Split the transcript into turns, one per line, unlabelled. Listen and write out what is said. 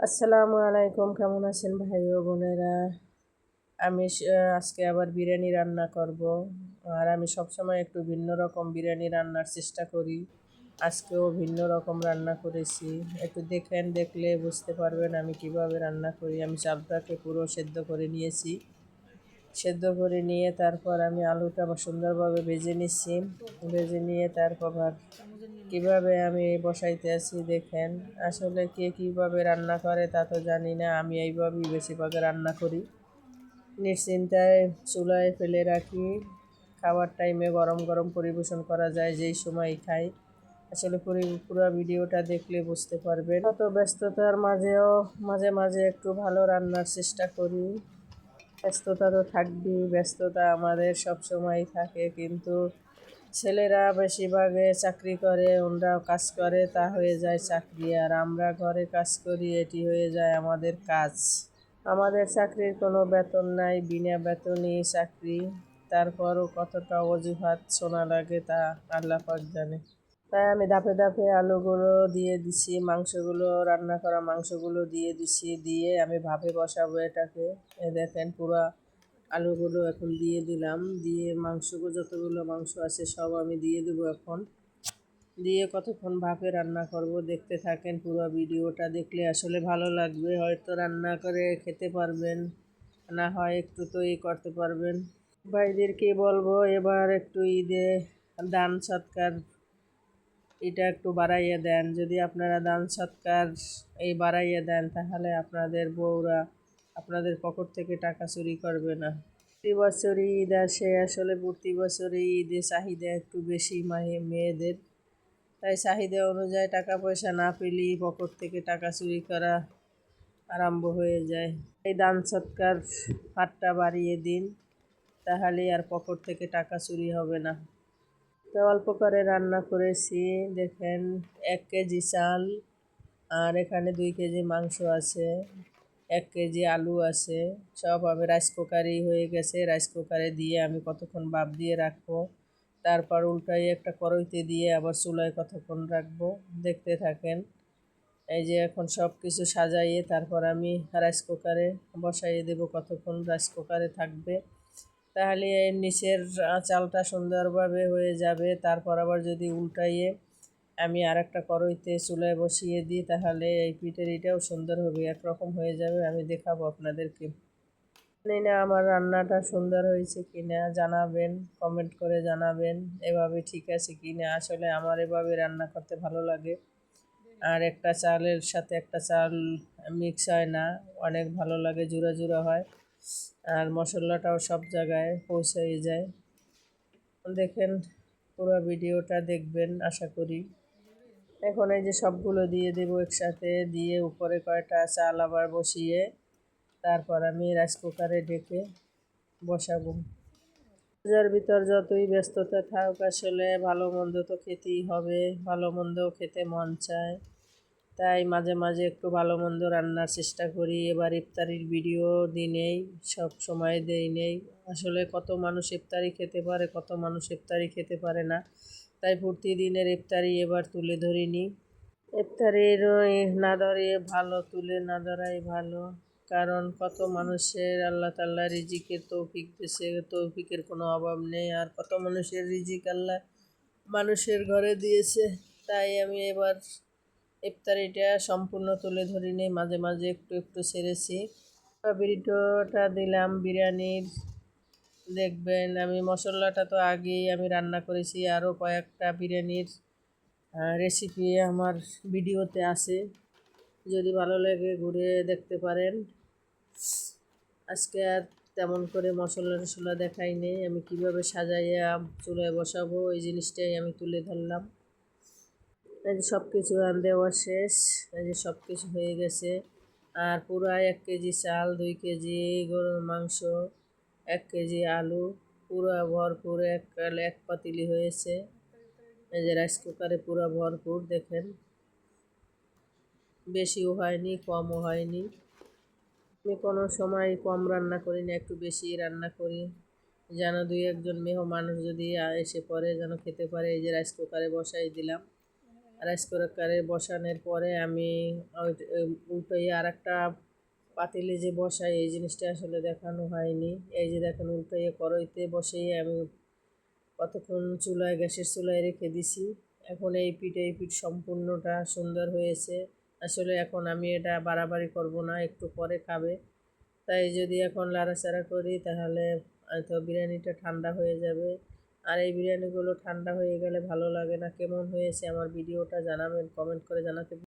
আসসালামু আলাইকুম, কেমন আছেন ভাই ও বোনেরা? আজকে আবার বিরিয়ানি রান্না করব। আর আমি সবসময় একটু ভিন্ন রকম বিরিয়ানি রান্নার চেষ্টা করি। আজকেও ভিন্ন রকম রান্না করেছি। একটু দেখলে বুঝতে পারবেন আমি কিভাবে রান্না করি। আমি চালটাকে পুরো সেদ্ধ করে নিয়েছি। সেদ্ধ করে নিয়ে তারপর আমি আলুটা আবার সুন্দরভাবে ভেজে নিচ্ছি। ভেজে নিয়ে তারপর কিভাবে আমি বসাইতে আছি দেখেন। আসলে কে কিভাবে রান্না করে তা তো জানি না, আমি এইভাবেই বেশিরভাগ রান্না করি। নিশ্চিন্তায় চুলায় ফেলে রাখি, খাওয়ার টাইমে গরম গরম পরিবেশন করা যায় যেই সময় খাই। আসলে পুরো ভিডিওটা দেখলে বুঝতে পারবেন। অত ব্যস্ততার মাঝেও মাঝে মাঝে একটু ভালো রান্নার চেষ্টা করি। ব্যস্ততা তো থাকবেই, ব্যস্ততা আমাদের সব সময় থাকে, কিন্তু ছেলেরা বেশিরভাগে চাকরি করে, ওনরাও কাজ করে, তা হয়ে যায় চাকরি। আর আমরা ঘরে কাজ করি, এটি হয়ে যায় আমাদের কাজ। আমাদের চাকরির কোনো বেতন নাই, বিনা বেতনই চাকরি। তারপরও কতটা অজুহাত শোনা লাগে তা আল্লাহ পাক জানে। তাই আমি ধাপে ধাপে আলুগুলো দিয়ে দিছি, মাংসগুলো রান্না করা মাংসগুলো দিয়ে দিছি, দিয়ে আমি ভাপে বসাবো এটাকে। দেখেন পুরা আলুগুলো এখন দিয়ে দিলাম, দিয়ে মাংসগুলো যতগুলো মাংস আছে সব আমি দিয়ে দেবো এখন। দিয়ে কতক্ষণ ভাপে রান্না করব দেখতে থাকেন। পুরো ভিডিওটা দেখলে আসলে ভালো লাগবে, হয়তো রান্না করে খেতে পারবেন, না হয় একটু তো করতে পারবেন। ভাইদেরকে বলবো এবার একটু ঈদে দান সৎকার এটা একটু বাড়াইয়ে দেন। যদি আপনারা দান সৎকার বাড়াইয়ে দেন তাহলে আপনাদের বউরা আপনাদের পকেট থেকে টাকা চুরি করবে না। প্রতি বছরই ঈদ আসে, আসলে প্রতি বছরই ঈদে চাহিদা একটু বেশি মেয়েদের। তাই চাহিদা অনুযায়ী টাকা পয়সা না পেলেই পকেট থেকে টাকা চুরি করা আরম্ভ হয়ে যায়। এই দান সৎকার হাতটা বাড়িয়ে দিন, তাহলে আর পকেট থেকে টাকা চুরি হবে না। তো অল্প করে রান্না করেছি দেখেন। 1 কেজি চাল, আর এখানে 2 কেজি মাংস আছে, 1 কেজি আলু আছে। সব আমি রাইস কুকারেই হয়ে গেছে, রাইস কুকারে দিয়ে আমি কতক্ষণ ভাপ দিয়ে রাখবো। তারপর উল্টাই একটা কড়াইতে দিয়ে আবার চুলায় কতক্ষণ রাখবো দেখতে থাকেন। এই যে এখন সব কিছু সাজাইয়ে তারপর আমি রাইস কুকারে বসাইয়ে দেবো, কতক্ষণ রাইস কুকারে থাকবে। তাহলে এর নিচের চালটা সুন্দরভাবে হয়ে যাবে। তারপর আবার যদি উল্টাইয়ে আমি আর একটা কড়াইতে চুলায় বসিয়ে দিই তাহলে এই পিঠের এটাও সুন্দর হবে, একরকম হয়ে যাবে। আমি দেখাবো আপনাদেরকে। জানি না আমার রান্নাটা সুন্দর হয়েছে কিনা, জানাবেন, কমেন্ট করে জানাবেন এভাবে ঠিক আছে কিনা। আসলে আমার এভাবে রান্না করতে ভালো লাগে। আর একটা চালের সাথে একটা চাল মিক্স হয় না, অনেক ভালো লাগে, জুড়া জুড়া হয়। আর মশলাটাও সব জায়গায় পৌঁছে যায়। দেখেন, পুরো ভিডিওটা দেখবেন আশা করি। এখন এই যে সবগুলো দিয়ে দেবো একসাথে, দিয়ে উপরে কয়টা চাল আবার বসিয়ে তারপর আমি রাইস কুকারে ঢেকে বসাবো। রোজার ভিতর যতই ব্যস্ততা থাক, আসলে ভালো মন্দ তো খেতেই হবে, ভালো মন্দও খেতে মন চায়। তাই মাঝে মাঝে একটু ভালো মন্দ রান্নার চেষ্টা করি। এবার ইফতারির ভিডিও দিনেই, সব সময় দেই নেই। আসলে কত মানুষ ইফতারি খেতে পারে, কত মানুষ ইফতারি খেতে পারে না। তাই প্রতিদিনের ইফতারি এবার তুলে ধরিনি। ইফতারির না ধরিয়ে ভালো, তুলে না ধরাই ভালো। কারণ কত মানুষের আল্লাহ তাআলা রিজিকের তৌফিক দিয়েছে, তৌফিকের কোনো অভাব নেই। আর কত মানুষের রিজিক আল্লাহ মানুষের ঘরে দিয়েছে। তাই আমি এবার ইফতারিটা সম্পূর্ণ তুলে ধরিনি, মাঝে মাঝে একটু একটু ছেড়েছি। ভিডিওটা দিলাম বিরিয়ানির। দেখবেন আমি মশলাটা তো আগেই আমি রান্না করেছি, আরও কয়েকটা বিরিয়ানির রেসিপি আমার ভিডিওতে আছে, যদি ভালো লাগে ঘুরে দেখতে পারেন। আজকে আর তেমন করে মশলা টশলা দেখাই নেই, আমি কিভাবে সাজাইয়া চুলায় বসাবো এই জিনিসটাই আমি তুলে ধরলাম। এই যে সব কিছু দেওয়া শেষ, এই যে সব কিছু হয়ে গেছে। আর পুরো 1 কেজি চাল, 2 কেজি গরুর মাংস, 1 কেজি আলু, পুরো ভরপুর এক পাতিলি হয়েছে। এই যে রাইস কুকারে পুরো ভরপুর দেখেন, বেশিও হয়নি কমও হয়নি। আমি কোনো সময় কম রান্না করি না, একটু বেশি রান্না করি, যেন 2-1 জন মানুষ যদি এসে পড়ে যেন খেতে পারে। এই যে রাইস কুকারে বসাই দিলাম, রাইস কুকারে বসানোর পরে আমি উল্টোই আর একটা পাতিলে যে বসাই, এই জিনিসটা আসলে দেখানো হয়নি। এই যে দেখেন, উল্টোই কড়াইতে বসিয়ে আমি কতক্ষণ গ্যাসের চুলায় রেখে দিছি। এখন এই পিঠ সম্পূর্ণটা সুন্দর হয়েছে। আসলে এখন আমি এটা বাড়াবাড়ি করব না, একটু পরে খাবে। তাই যদি এখন লাড়াচাড়া করি তাহলে হয়তো বিরিয়ানিটা ঠান্ডা হয়ে যাবে। আর এই বিরিয়ানিগুলো ঠান্ডা হয়ে গেলে ভালো লাগে না। কেমন হয়েছে আমার ভিডিওটা জানাবেন, কমেন্ট করে জানাতে